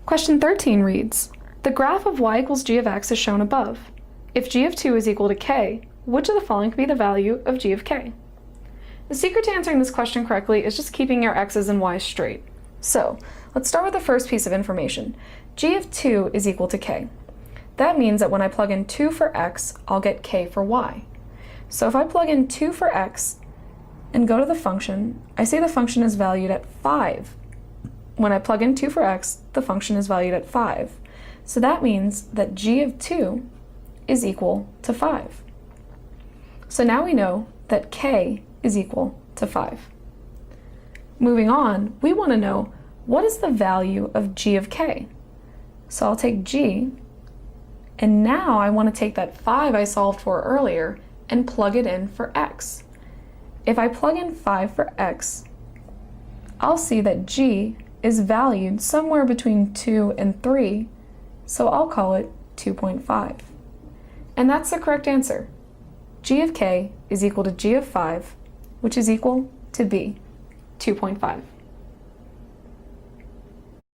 Question 13 reads, the graph of y equals g of x is shown above. If g of 2 is equal to k, which of the following can be the value of g of k? The secret to answering this question correctly is just keeping your x's and y's straight. So, let's start with the first piece of information. G of 2 is equal to k. That means that when I plug in 2 for x, I'll get k for y. So if I plug in 2 for x and go to the function, I see the function is valued at 5. When I plug in 2 for x, the function is valued at 5. So that means that g of 2 is equal to 5. So now we know that k is equal to 5. Moving on, we want to know what is the value of g of k. So I'll take g, and now I want to take that 5 I solved for earlier and plug it in for x. If I plug in 5 for x, I'll see that g is valued somewhere between 2 and 3, so I'll call it 2.5. And that's the correct answer. G of k is equal to g of 5, which is equal to b, 2.5.